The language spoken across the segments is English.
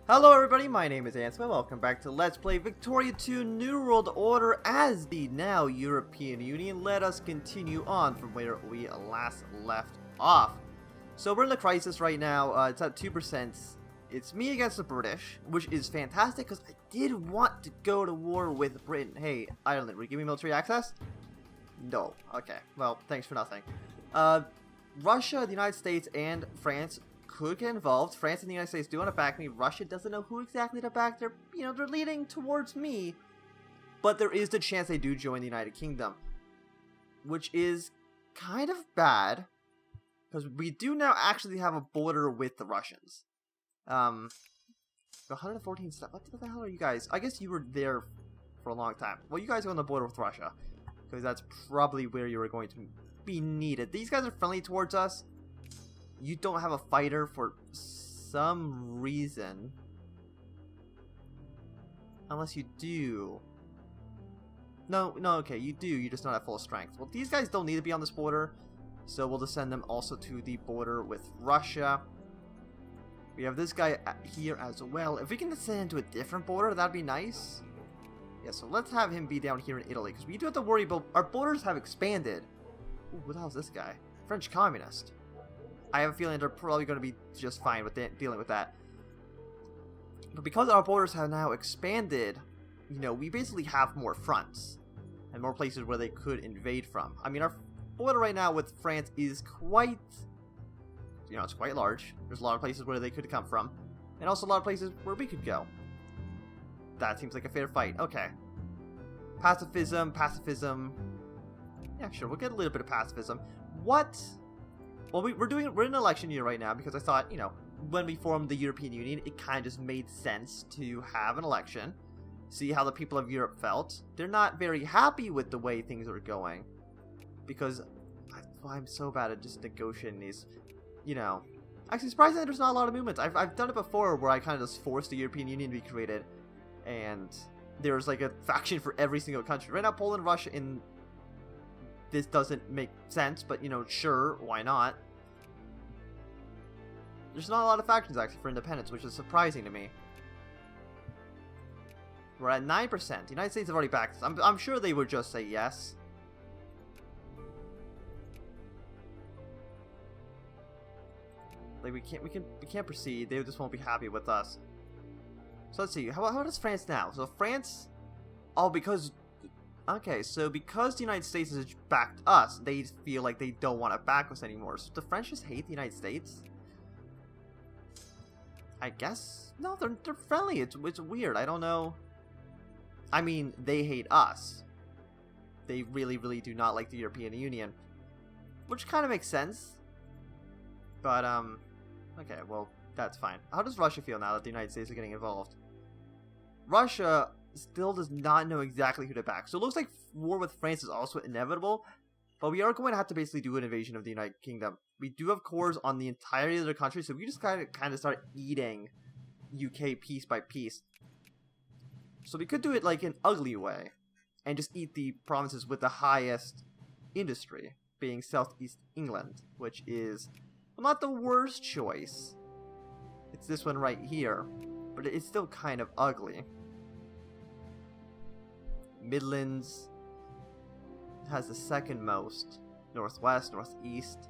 Hello everybody, my name is Ansem, welcome back to Let's Play Victoria 2 New World Order as the now European Union. Let us continue on from where we last left off. So we're in a crisis right now, it's at 2%. It's me against the British, which is fantastic because I did want to go to war with Britain. Hey, Ireland, will you give me military access? No. Okay, well, thanks for nothing. Russia, the United States, and France could get involved. France and the United States do want to back me. Russia doesn't know who exactly to back. They're leaning towards me. But there is the chance they do join the United Kingdom, which is kind of bad because we do now actually have a border with the Russians. 114 steps. What the hell are you guys? I guess you were there for a long time. Well, you guys are on the border with Russia because that's probably where you were going to be needed. These guys are friendly towards us. You don't have a fighter for some reason. Unless you do. No, okay, you do. You just don't have full strength. Well, these guys don't need to be on this border. So we'll just send them also to the border with Russia. We have this guy here as well. If we can send him to a different border, that'd be nice. Yeah, so let's have him be down here in Italy. Because we do have to worry about... Our borders have expanded. Ooh, what the hell is this guy? French communist. I have a feeling they're probably going to be just fine with dealing with that. But because our borders have now expanded, we basically have more fronts. And more places where they could invade from. I mean, our border right now with France is quite... it's quite large. There's a lot of places where they could come from. And also a lot of places where we could go. That seems like a fair fight. Okay. Pacifism. Yeah, sure, we'll get a little bit of pacifism. What... Well, we're in an election year right now because I thought, when we formed the European Union, it kind of just made sense to have an election, see how the people of Europe felt. They're not very happy with the way things are going because I'm so bad at just negotiating these, Actually, surprisingly, there's not a lot of movements. I've done it before where I kind of just forced the European Union to be created, and there's like a faction for every single country. Right now, Poland, Russia, and this doesn't make sense, but sure, why not? There's not a lot of factions actually for independence, which is surprising to me. We're at 9%. The United States have already backed us. I'm sure they would just say yes. Like we can't proceed. They just won't be happy with us. So let's see. How does France now? So France, because the United States has backed us, they feel like they don't want to back us anymore. So the French just hate the United States? I guess? No, they're friendly. It's weird. I don't know. I mean, they hate us. They really, really do not like the European Union. Which kind of makes sense. But, okay, well, that's fine. How does Russia feel now that the United States are getting involved? Russia still does not know exactly who to back. So it looks like war with France is also inevitable. But we are going to have to basically do an invasion of the United Kingdom. We do have cores on the entirety of the country, so we just kind of start eating UK piece by piece. So we could do it like an ugly way, and just eat the provinces with the highest industry, being Southeast England, which is not the worst choice. It's this one right here, but it's still kind of ugly. Midlands has the second most. Northwest, Northeast.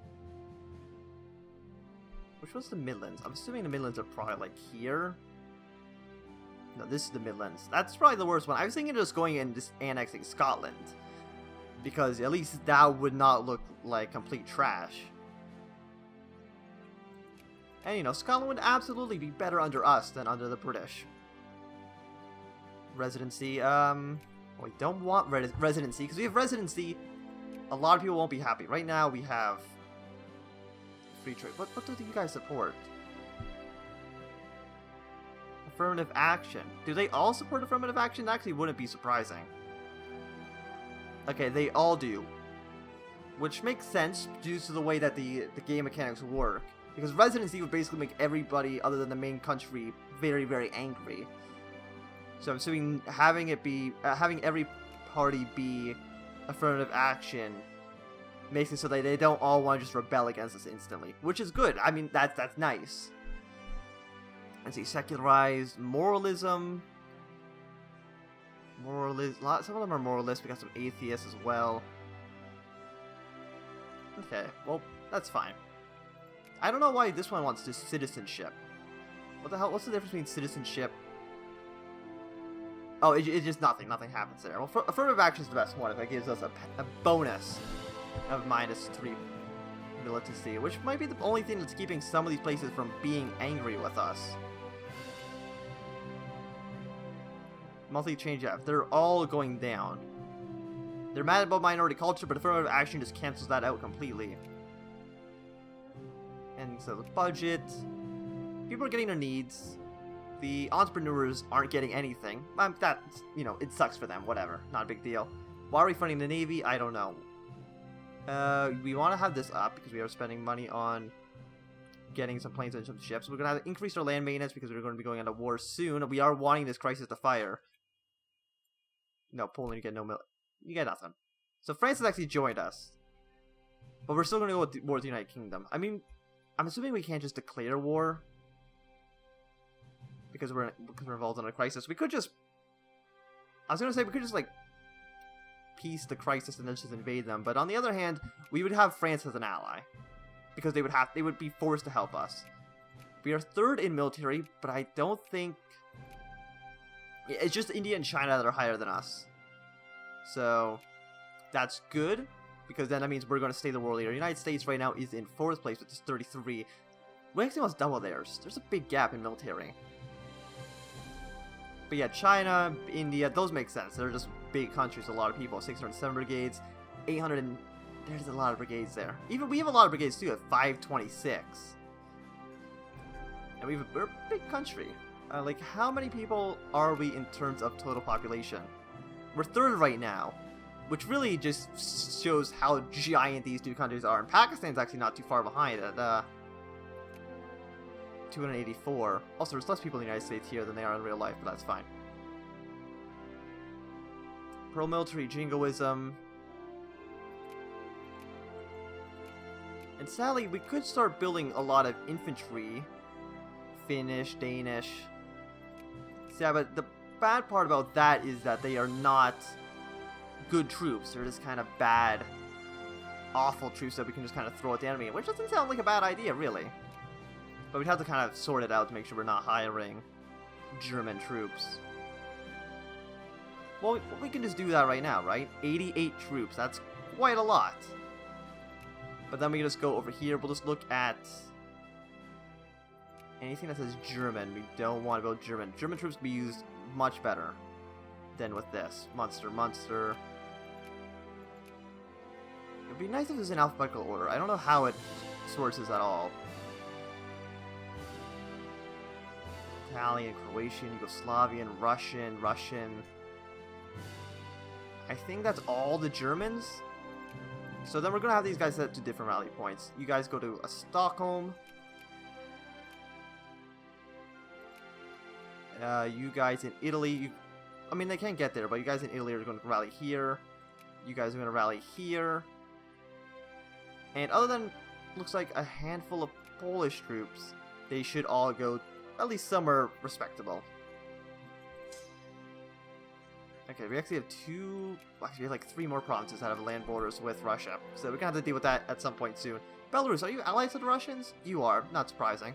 Which was the Midlands? I'm assuming the Midlands are probably like here. No, this is the Midlands. That's probably the worst one. I was thinking of just going and just annexing Scotland, because at least that would not look like complete trash. And Scotland would absolutely be better under us than under the British. Residency, we don't want residency, because we have residency, a lot of people won't be happy. Right now we have free trade. What do you guys support? Affirmative action. Do they all support affirmative action? That actually wouldn't be surprising. Okay, they all do. Which makes sense due to the way that the game mechanics work. Because residency would basically make everybody other than the main country very, very angry. So I'm assuming having every party be affirmative action makes it so that they don't all want to just rebel against us instantly, which is good. I mean, that's nice. Let's see, secularized, moralism. Some of them are moralists. We got some atheists as well. Okay, well, that's fine. I don't know why this one wants this citizenship. What the hell? What's the difference between citizenship? Oh, it's just nothing. Nothing happens there. Well, affirmative action is the best one. If it gives us a bonus of -3 militancy, which might be the only thing that's keeping some of these places from being angry with us. Monthly change F. They're all going down. They're mad about minority culture, but affirmative action just cancels that out completely. And so the budget. People are getting their needs. The entrepreneurs aren't getting anything. That's, you know, it sucks for them. Whatever. Not a big deal. Why are we funding the Navy? I don't know. We want to have this up because we are spending money on getting some planes and some ships. We're going to have to increase our land maintenance because we're going to be going into war soon. We are wanting this crisis to fire. No, Poland, you get no you get nothing. So France has actually joined us. But we're still going to go with war with the United Kingdom. I mean, I'm assuming we can't just declare war. Because we're involved in a crisis. We could just... I was going to say, we could just, like, peace the crisis and then just invade them. But on the other hand, we would have France as an ally. Because they would be forced to help us. We are third in military, but I don't think... It's just India and China that are higher than us. So, that's good. Because then that means we're going to stay the world leader. The United States right now is in 4th place, which is 33. We actually almost double theirs. There's a big gap in military. But yeah, China, India, those make sense. They're just big countries, a lot of people. 607 brigades, 800 and... There's a lot of brigades there. Even we have a lot of brigades too at 526. And we're a big country. Like, how many people are we in terms of total population? We're third right now, which really just shows how giant these two countries are. And Pakistan's actually not too far behind at 284. Also, there's less people in the United States here than they are in real life, but that's fine. Pro-military jingoism. And sadly, we could start building a lot of infantry. Finnish, Danish. Yeah, but the bad part about that is that they are not good troops. They're just kind of bad, awful troops that we can just kind of throw at the enemy, which doesn't sound like a bad idea, really. But we'd have to kind of sort it out to make sure we're not hiring German troops. Well, we can just do that right now, right? 88 troops. That's quite a lot. But then we can just go over here. We'll just look at anything that says German. We don't want to go German. German troops can be used much better than with this. Munster. It would be nice if it was in alphabetical order. I don't know how it sorts this at all. Italian, Croatian, Yugoslavian, Russian. I think that's all the Germans. So then we're going to have these guys set to different rally points. You guys go to Stockholm. You guys in Italy. I mean, they can't get there, but you guys in Italy are going to rally here. You guys are going to rally here. And other than, looks like a handful of Polish troops, they should all go at least somewhere respectable. Okay, we actually have actually we have like 3 more provinces that have land borders with Russia. So we're gonna have to deal with that at some point soon. Belarus, are you allies to the Russians? You are, not surprising.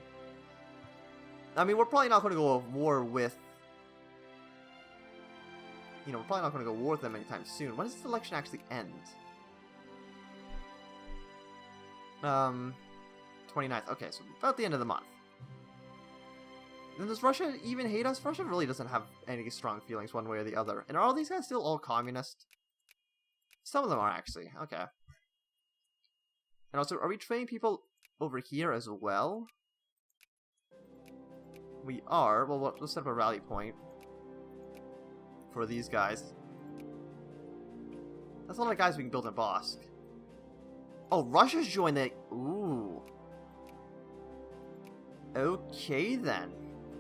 I mean, we're probably not gonna go to war with... You know, we're probably not gonna go to war with them anytime soon. When does this election actually end? 29th, okay, so about the end of the month. And does Russia even hate us? Russia really doesn't have any strong feelings one way or the other. And are all these guys still all communist? Some of them are, actually. Okay. And also, are we training people over here as well? We are. Well, let's set up a rally point for these guys. That's a lot of guys we can build in Bosk. Oh, Russia's joined the... Ooh. Okay, then.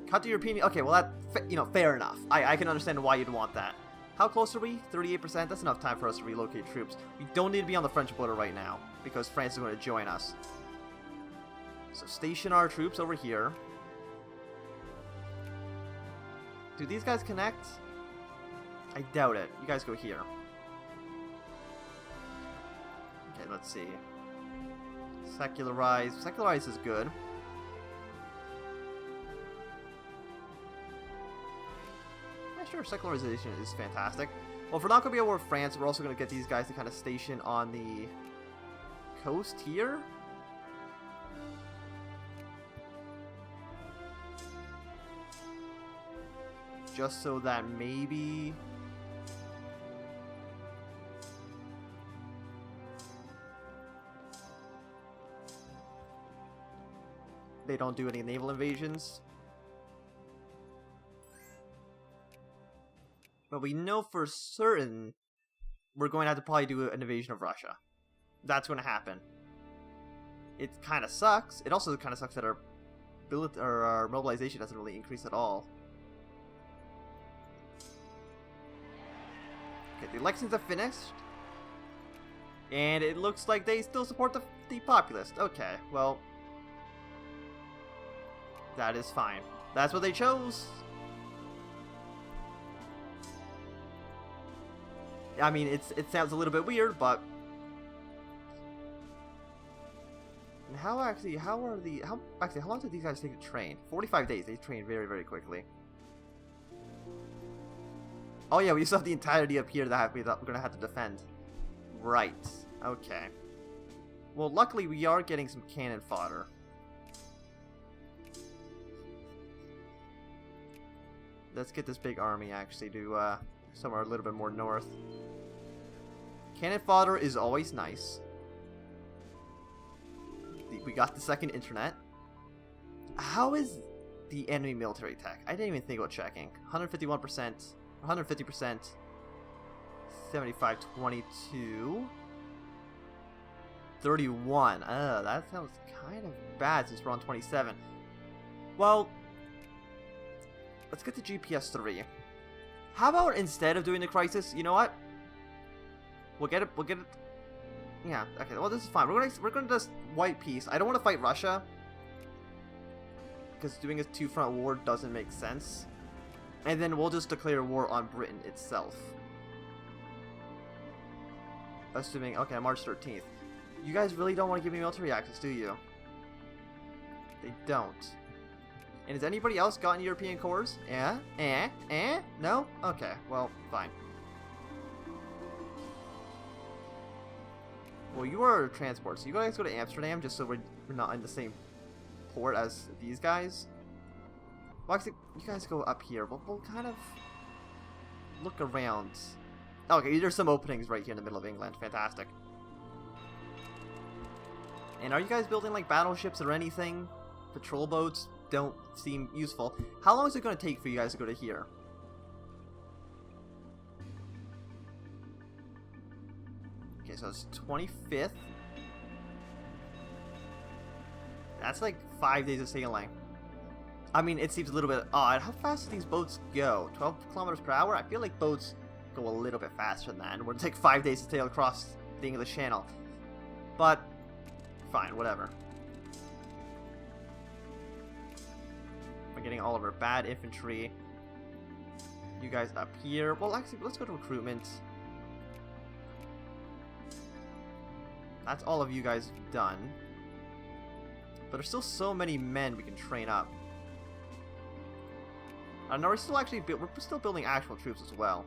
Cut to European... Okay, well, that... You know, fair enough. I can understand why you'd want that. How close are we? 38%? That's enough time for us to relocate troops. We don't need to be on the French border right now, because France is going to join us. So station our troops over here. Do these guys connect? I doubt it. You guys go here. Okay, let's see. Secularize. Secularize is good. Yeah, sure, secularization is fantastic. Well, if we're not going to be at war with France, we're also going to get these guys to kind of station on the coast here. Just so that maybe... they don't do any naval invasions. But we know for certain we're going to have to probably do an invasion of Russia. That's going to happen. It kind of sucks. It also kind of sucks that our mobilization doesn't really increase at all. Okay, the elections are finished. And it looks like they still support the populist. Okay, well... that is fine. That's what they chose. I mean, it sounds a little bit weird, but... and how long did these guys take to train? 45 days. They train very, very quickly. Oh yeah, we still have the entirety up here that we're going to have to defend. Right. Okay. Well, luckily we are getting some cannon fodder. Let's get this big army actually to somewhere a little bit more north. Cannon fodder is always nice. We got the second internet. How is the enemy military tech? I didn't even think about checking. 151%. 150%, 75, 22, 31. That sounds kind of bad since we're on 27. Well, let's get to GPS 3. How about instead of doing the crisis, you know what? We'll get it. Yeah. Okay. Well, this is fine. We're gonna just white peace. I don't want to fight Russia because doing a two-front war doesn't make sense. And then we'll just declare war on Britain itself. Assuming, okay, March 13th. You guys really don't want to give me military access, do you? They don't. And has anybody else gotten European cores? No? Okay, well, fine. Well, you are transport, so you guys go to Amsterdam just so we're not in the same port as these guys. Well, actually, you guys go up here. We'll kind of look around. Okay, there's some openings right here in the middle of England. Fantastic. And are you guys building, like, battleships or anything? Patrol boats don't seem useful. How long is it going to take for you guys to go to here? Okay, so it's 25th. That's like 5 days of sailing. I mean, it seems a little bit odd. How fast do these boats go? 12 kilometers per hour? I feel like boats go a little bit faster than that. And it would take 5 days to sail across the English Channel. But, fine, whatever. We're getting all of our bad infantry. You guys up here. Well, actually, let's go to recruitment. That's all of you guys done. But there's still so many men we can train up. No, we're still building actual troops as well.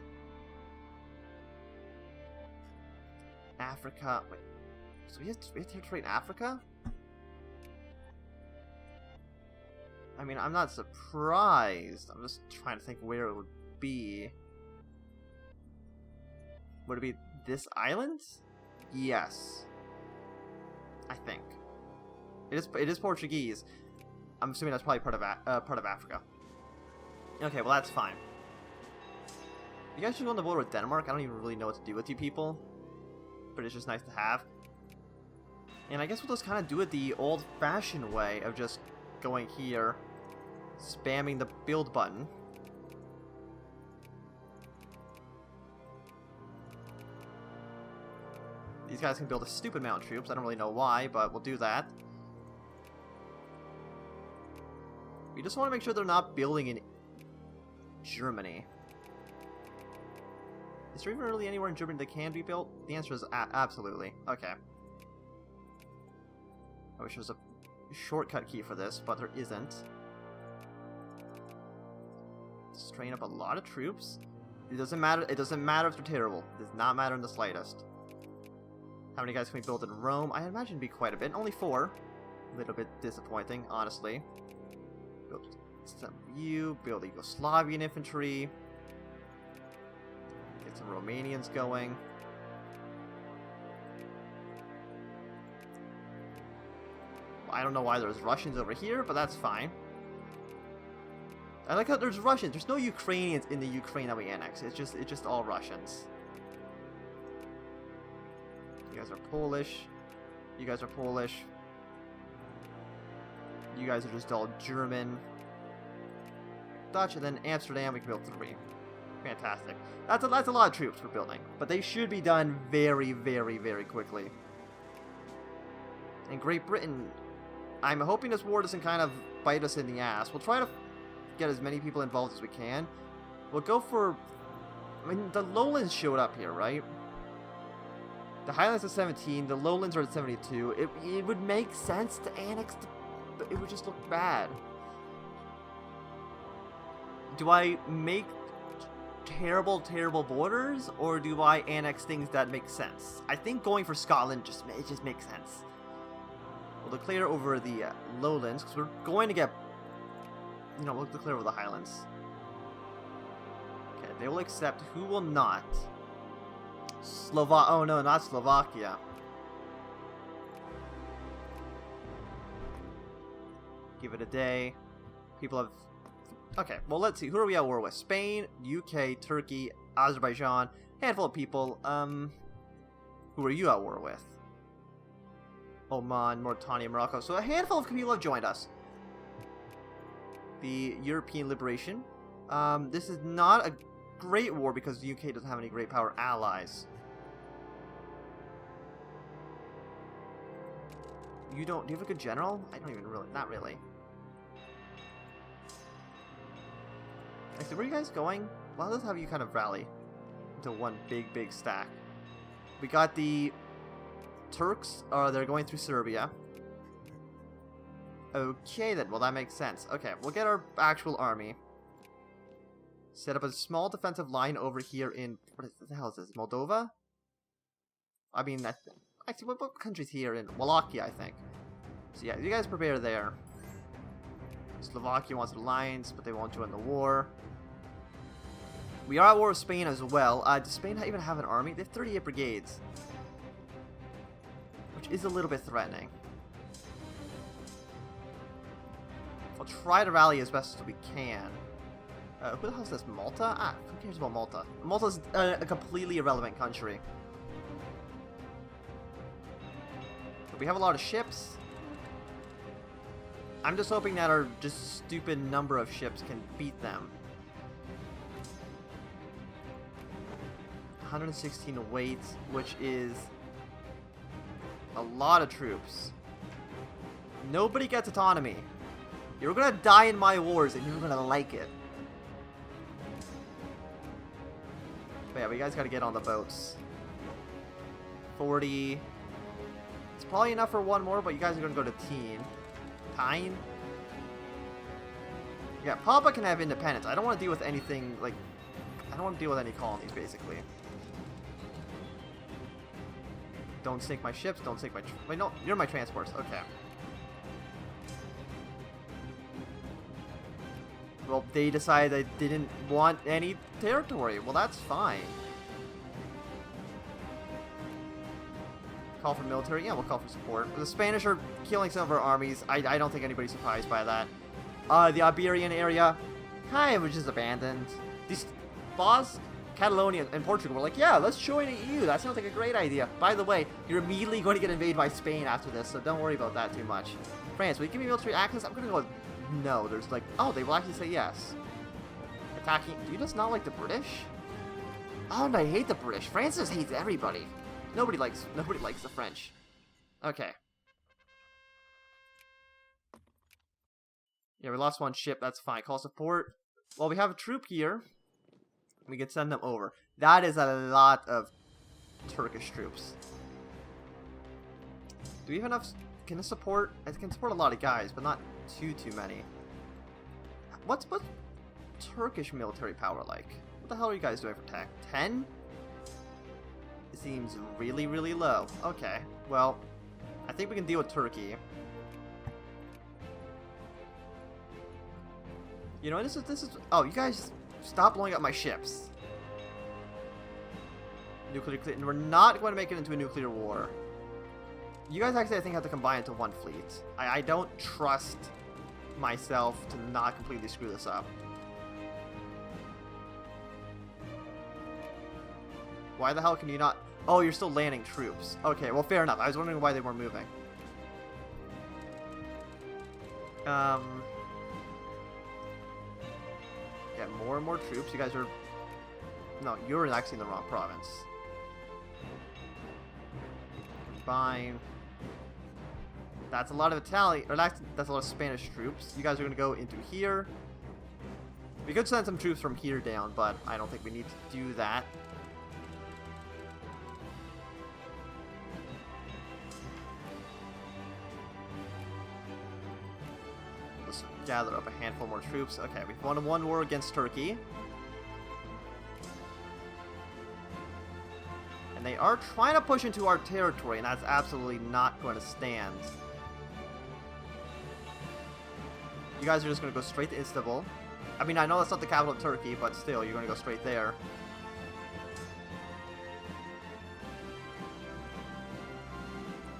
Africa. Wait. So we have to train Africa? I mean, I'm not surprised. I'm just trying to think where it would be. Would it be this island? Yes. I think. It is Portuguese. I'm assuming that's probably part of Africa. Okay, well that's fine. You guys should go on the border with Denmark. I don't even really know what to do with you people. But it's just nice to have. And I guess we'll just kind of do it the old-fashioned way of just going here, spamming the build button. These guys can build a stupid amount of troops. I don't really know why, but we'll do that. We just want to make sure they're not building in Germany. Is there even really anywhere in Germany that can be built? The answer is absolutely. Okay. I wish there was a shortcut key for this, but there isn't. Just train up a lot of troops. It doesn't matter. It doesn't matter if they're terrible. It does not matter in the slightest. How many guys can we build in Rome? I imagine it'd be quite a bit. Only 4. A little bit disappointing, honestly. Build some you. Build Yugoslavian infantry. Get some Romanians going. I don't know why there's Russians over here, but that's fine. I like how there's Russians. There's no Ukrainians in the Ukraine that we annex. It's just all Russians. You guys are Polish. You guys are Polish. You guys are just all German. Dutch, and then Amsterdam we can build 3. Fantastic. That's a lot of troops we're building. But they should be done very, very, very quickly. And Great Britain, I'm hoping this war doesn't kind of bite us in the ass. We'll try to get as many people involved as we can. We'll go for... I mean, the lowlands showed up here, right? The highlands are 17, the lowlands are at 72. It would make sense to annex, but it would just look bad. Do I make terrible, terrible borders, or do I annex things that make sense? I think going for Scotland it just makes sense. We'll declare over the lowlands, because we're going to get... You know, we'll declare over the highlands. Okay, they will accept. Who will not? Oh no, not Slovakia. Give it a day. People have... Okay, well let's see. Who are we at war with? Spain, UK, Turkey, Azerbaijan. Handful of people. Who are you at war with? Oman, Mauritania, Morocco. So a handful of people have joined us. The European Liberation. This is not a great war because the UK doesn't have any great power allies. You don't... Do you have a good general? I don't even really... Not really. Actually, where are you guys going? Well, let's have you kind of rally into one big stack. We got the Turks. They're going through Serbia. Okay, then. Well, that makes sense. Okay, we'll get our actual army. Set up a small defensive line over here in... What the hell is this? Moldova? I mean, actually, what country's here? In Wallachia, I think. So yeah, you guys prepare there. Slovakia wants an alliance, but they won't join the war. We are at war with Spain as well. Does Spain even have an army? They have 38 brigades. Which is a little bit threatening. We'll try to rally as best as we can. Who the hell is this? Malta? Who cares about Malta? Malta's a completely irrelevant country. But we have a lot of ships. I'm just hoping that our just stupid number of ships can beat them. 116 weight, which is a lot of troops. Nobody gets autonomy. You're gonna die in my wars and you're gonna like it. But yeah, we guys gotta get on the boats. 40. It's probably enough for one more, but you guys are gonna go to Tyne. Yeah, Papa can have independence. I don't want to deal with anything, like... I don't want to deal with any colonies, basically. Don't sink my ships, don't sink my... Wait, no, you're my transports. Okay. Well, they decided they didn't want any territory. Well, that's fine. Call for military? Yeah, we'll call for support. The Spanish are killing some of our armies. I don't think anybody's surprised by that. The Iberian area, kind of just abandoned. These Basque, Catalonia, and Portugal were like, yeah, let's join the EU. That sounds like a great idea. By the way, you're immediately going to get invaded by Spain after this, so don't worry about that too much. France, will you give me military access? I'm going to go with no. There's like, oh, they will actually say yes. Attacking. Do you just not like the British? Oh, and I hate the British. France just hates everybody. Nobody likes the French. Okay. Yeah, we lost one ship. That's fine. Call support. Well, we have a troop here. We can send them over. That is a lot of Turkish troops. Do we have enough? Can it support? It can support a lot of guys, but not too many. What's Turkish military power like? What the hell are you guys doing for tech? 10? It seems really low. Okay, well, I think we can deal with Turkey. You know, this is. Oh, you guys stop blowing up my ships. Nuclear. We're not going to make it into a nuclear war. You guys actually, I think, have to combine into one fleet. I don't trust myself to not completely screw this up. Why the hell can you not? Oh, you're still landing troops. Okay, well, fair enough. I was wondering why they weren't moving. Yeah, more and more troops. You guys are... No, you're actually in the wrong province. Combine. That's a lot of Italian... Or that's a lot of Spanish troops. You guys are going to go into here. We could send some troops from here down, but I don't think we need to do that. Let's gather up a handful more troops. Okay, we've won one war against Turkey. And they are trying to push into our territory, and that's absolutely not going to stand. You guys are just going to go straight to Istanbul. I mean, I know that's not the capital of Turkey, but still, you're going to go straight there.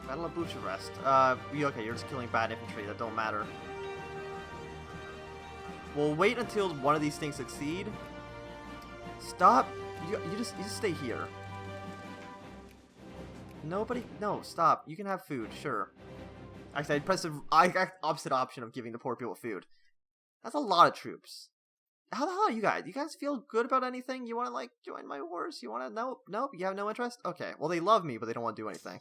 Battle of Bucharest. Okay, you're just killing bad infantry. That don't matter. We'll wait until one of these things succeed. Stop. You just stay here. Nobody. No, stop. You can have food, sure. Actually, I'd press the opposite option of giving the poor people food. That's a lot of troops. How the hell are you guys? You guys feel good about anything? You want to, like, join my wars? You want to... Nope. Nope. You have no interest? Okay. Well, they love me, but they don't want to do anything.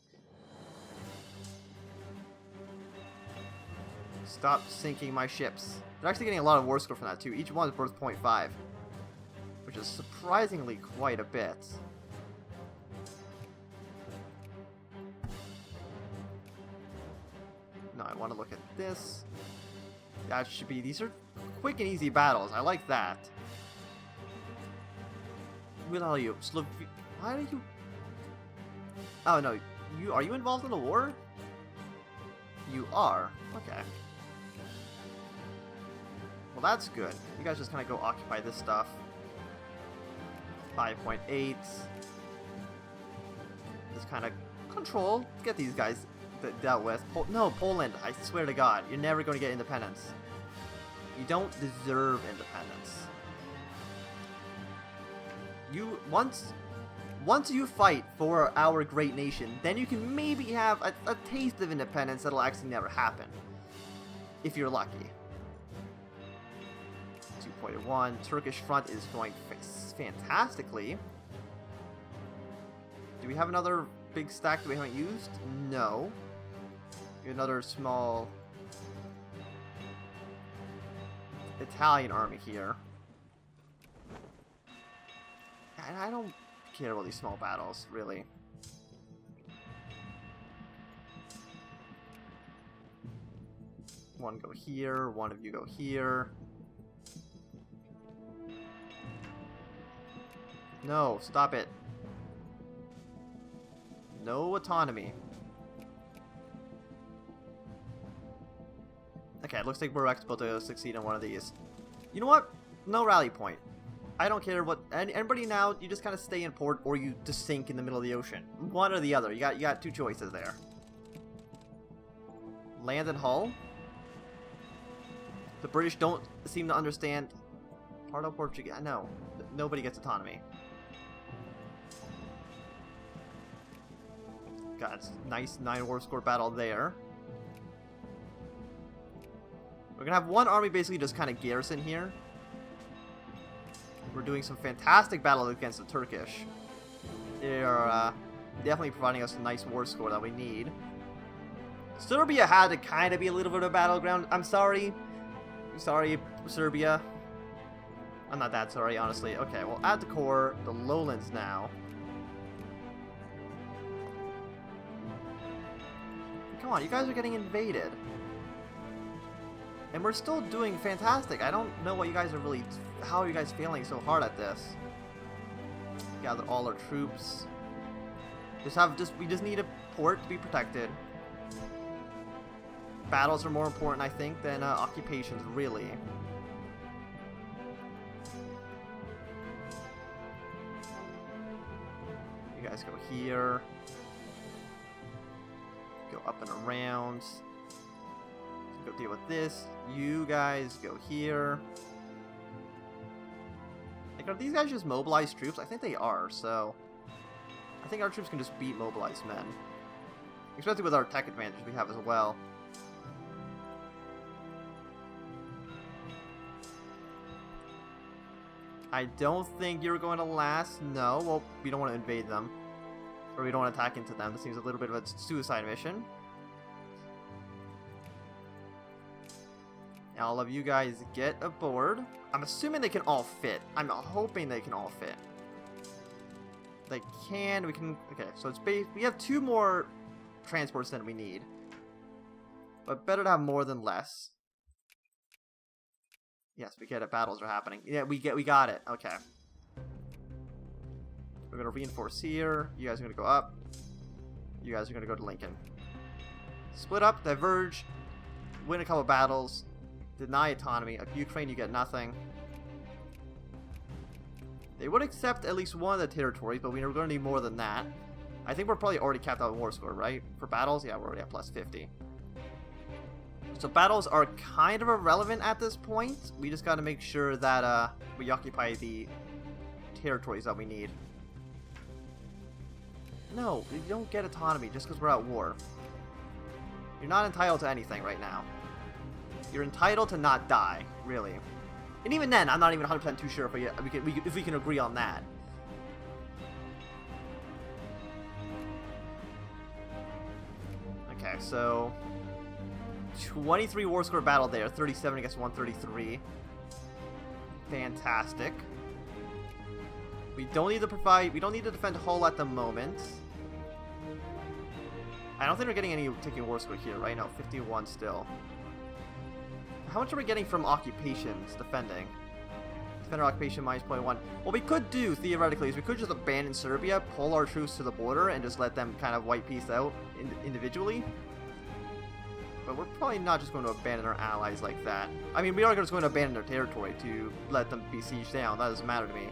Stop sinking my ships. They're actually getting a lot of war score from that, too. Each one is worth 0.5. Which is surprisingly quite a bit. No, I want to look at this. That should be... These are quick and easy battles. I like that. Who the hell are you? Why are you... Oh, no. Are you involved in a war? You are. Okay. Well, that's good. You guys just kind of go occupy this stuff. 5.8. Just kind of control. Get these guys dealt with. No, Poland. I swear to God. You're never going to get independence. You don't deserve independence. You... Once you fight for our great nation, then you can maybe have a taste of independence that'll actually never happen. If you're lucky. 2.1. Turkish front is going fantastically. Do we have another big stack that we haven't used? No. Another small Italian army here. And I don't care about these small battles, really. One go here, one of you go here. No, stop it. No autonomy. Okay, it looks like we're about to succeed on one of these. You know what? No rally point. I don't care what... Anybody now, you just kind of stay in port or you just sink in the middle of the ocean. One or the other. You got two choices there. Land in Hull. The British don't seem to understand... Part of Portugal. No. Nobody gets autonomy. Got a nice 9 war score battle there. We're gonna have one army basically just kind of garrison here. We're doing some fantastic battles against the Turkish. They're definitely providing us a nice war score that we need. Serbia had to kind of be a little bit of a battleground. I'm sorry. Sorry, Serbia. I'm not that sorry, honestly. Okay, well, add the core, the lowlands now. Come on, you guys are getting invaded. And we're still doing fantastic. I don't know what you guys are really... How are you guys failing so hard at this? Gather all our troops. We just need a port to be protected. Battles are more important, I think, than occupations, really. You guys go here. Go up and around. Go deal with this. You guys go here. Like, are these guys just mobilized troops? I think they are, so... I think our troops can just beat mobilized men. Especially with our tech advantage we have as well. I don't think you're going to last. No, well, we don't want to invade them. Or we don't want to attack into them. This seems a little bit of a suicide mission. Now, all of you guys get aboard. I'm assuming they can all fit. I'm hoping they can all fit. They can. We can. Okay, so it's we have 2 more transports than we need. But better to have more than less. Yes, we get it. Battles are happening. Yeah, we got it. Okay. We're gonna reinforce here. You guys are gonna go up. You guys are gonna go to Lincoln. Split up, diverge, win a couple battles, deny autonomy. Ukraine, you get nothing. They would accept at least one of the territories, but we're gonna need more than that. I think we're probably already capped out war score, right? For battles, yeah, we're already at plus 50. So battles are kind of irrelevant at this point. We just gotta make sure that we occupy the territories that we need. No, we don't get autonomy just because we're at war. You're not entitled to anything right now. You're entitled to not die, really. And even then, I'm not even 100% too sure if we can agree on that. Okay, so 23 war score battle there, 37 against 133. Fantastic. We don't need to defend Hull at the moment. I don't think we're getting any taking war score here, right? No, 51 still. How much are we getting from occupations defending? Defender occupation minus 0.1. What we could do, theoretically, is we could just abandon Serbia, pull our troops to the border, and just let them kind of white piece out individually. But we're probably not just going to abandon our allies like that. I mean, we are just going to abandon their territory to let them be sieged down. That doesn't matter to me.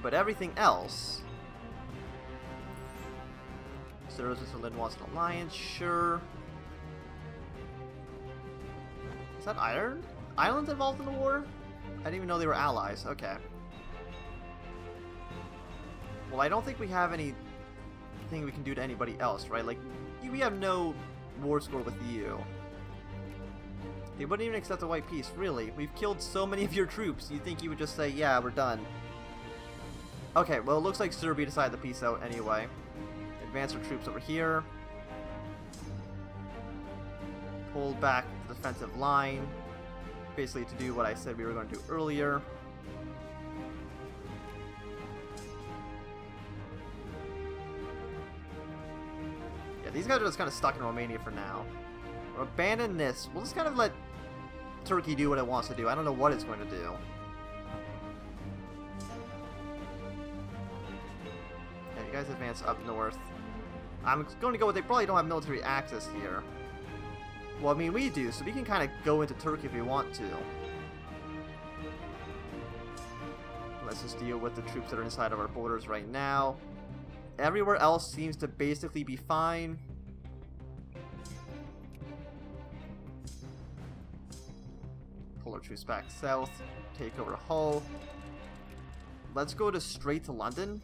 But everything else... Switzerland wants an alliance, sure. Is that Ireland? Ireland's involved in the war? I didn't even know they were allies. Okay. Well, I don't think we have anything we can do to anybody else, right? Like, we have no war score with you. They wouldn't even accept a white peace, really. We've killed so many of your troops. You'd think you would just say, yeah, we're done. Okay, well, it looks like Serbia decided to peace out anyway. Advance our troops over here. Pull back the defensive line. Basically to do what I said we were going to do earlier. Yeah, these guys are just kind of stuck in Romania for now. We'll abandon this. We'll just kind of let Turkey do what it wants to do. I don't know what it's going to do. Yeah, you guys advance up north. I'm going to go with they probably don't have military access here. Well, I mean, we do, so we can kind of go into Turkey if we want to. Let's just deal with the troops that are inside of our borders right now. Everywhere else seems to basically be fine. Pull our troops back south. Take over Hull. Let's go straight to London.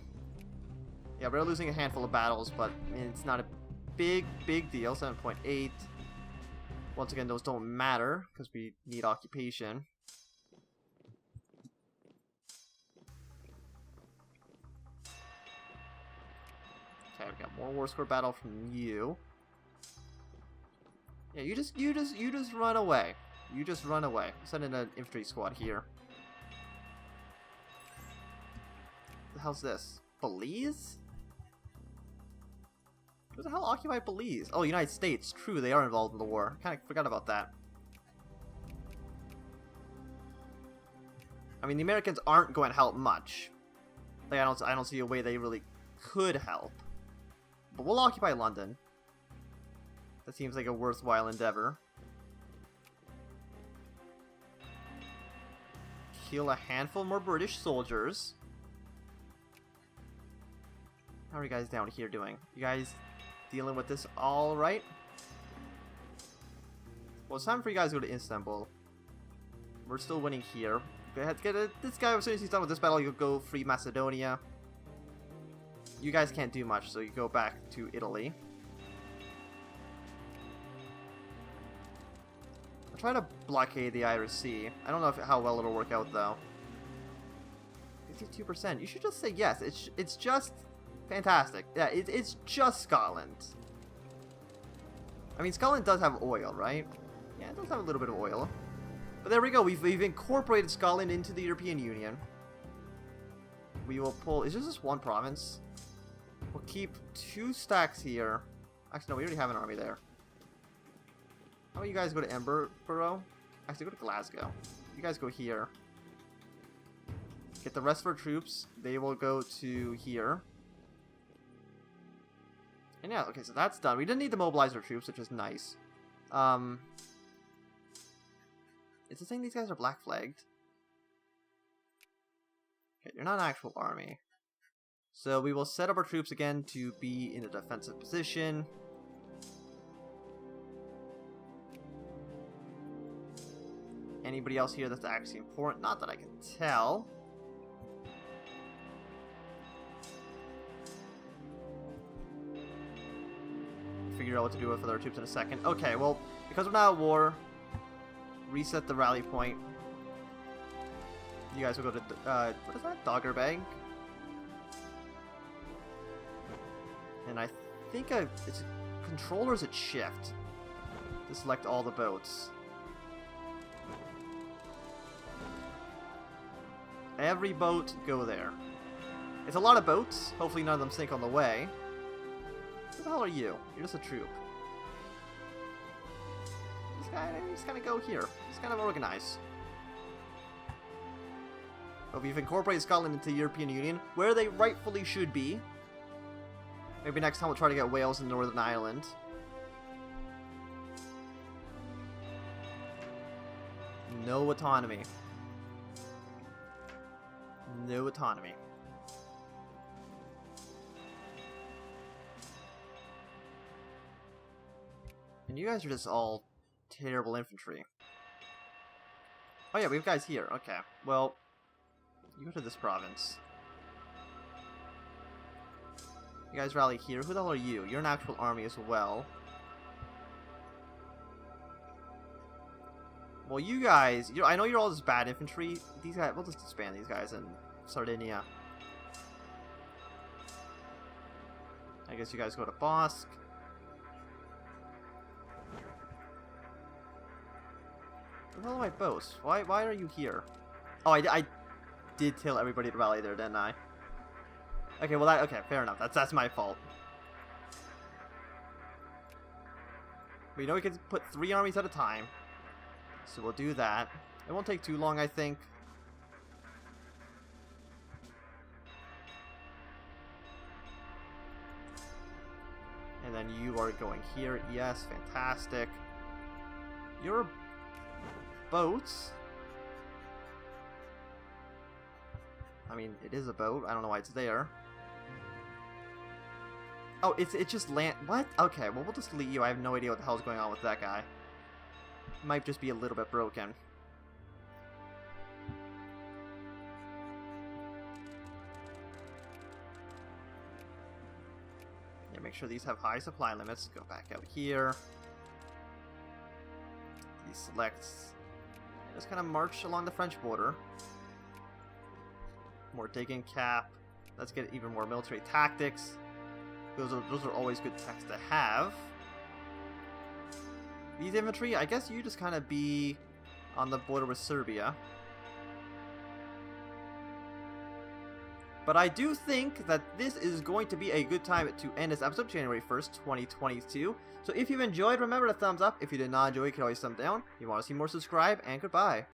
Yeah, we're losing a handful of battles, but I mean, it's not a big deal. 7.8. Once again, those don't matter because we need occupation. Okay, we got more war score battle from you. Yeah, you just run away. You just run away. Send in an infantry squad here. What the hell's this? Belize? Who the hell occupied Belize? Oh, United States. True, they are involved in the war. Kind of forgot about that. I mean, the Americans aren't going to help much. Like, I don't see a way they really could help. But we'll occupy London. That seems like a worthwhile endeavor. Kill a handful more British soldiers. How are you guys down here doing? You guys dealing with this all right? Well, it's time for you guys to go to Istanbul. We're still winning here. Go ahead, this guy, as soon as he's done with this battle, you'll go free Macedonia. You guys can't do much, so you go back to Italy. I'll try to blockade the Irish Sea. I don't know how well it'll work out, though. 52%. You should just say yes. It's just fantastic. Yeah, it's just Scotland. I mean, Scotland does have oil, right? Yeah, it does have a little bit of oil. But there we go. We've incorporated Scotland into the European Union. We will pull... Is this just one province? We'll keep 2 stacks here. Actually, no, we already have an army there. How about you guys go to Edinburgh? Actually, go to Glasgow. You guys go here. Get the rest of our troops. They will go to here. And yeah, okay, so that's done. We didn't need to mobilize our troops, which is nice. It's the thing these guys are black flagged. Okay, you're not an actual army. So we will set up our troops again to be in a defensive position. Anybody else here that's actually important? Not that I can tell. Figure out what to do with our troops in a second. Okay, well, because we're now at war, reset the rally point. You guys will go to, what is that? Doggerbank? And I think it's a control or is it shift to select all the boats. Every boat, go there. It's a lot of boats. Hopefully none of them sink on the way. Who the hell are you? You're just a troop. Just kind of go here. Just kind of organize. But we've incorporated Scotland into the European Union, where they rightfully should be. Maybe next time we'll try to get Wales and Northern Ireland. No autonomy. No autonomy. And you guys are just all terrible infantry. Oh yeah, we have guys here. Okay. Well, you go to this province. You guys rally here. Who the hell are you? You're an actual army as well. Well, you guys... I know you're all just bad infantry. These guys... We'll just disband these guys in Sardinia. I guess you guys go to Bossk. Where the hell are my boats? Why are you here? Oh, I did tell everybody to rally there, didn't I? Okay, well, okay, fair enough. That's my fault. But you know we can put 3 armies at a time. So we'll do that. It won't take too long, I think. And then you are going here. Yes, fantastic. Your boats. I mean, it is a boat. I don't know why it's there. Oh, it just land... What? Okay, well, we'll just delete you. I have no idea what the hell's going on with that guy. Might just be a little bit broken. Yeah, make sure these have high supply limits. Go back out here. These selects. Just kind of march along the French border. More digging cap. Let's get even more military tactics. Those are always good techs to have. These infantry, I guess you just kind of be on the border with Serbia. But I do think that this is going to be a good time to end this episode, January 1st, 2022. So if you've enjoyed, remember to thumbs up. If you did not enjoy, you can always thumb down. If you want to see more, subscribe, and goodbye.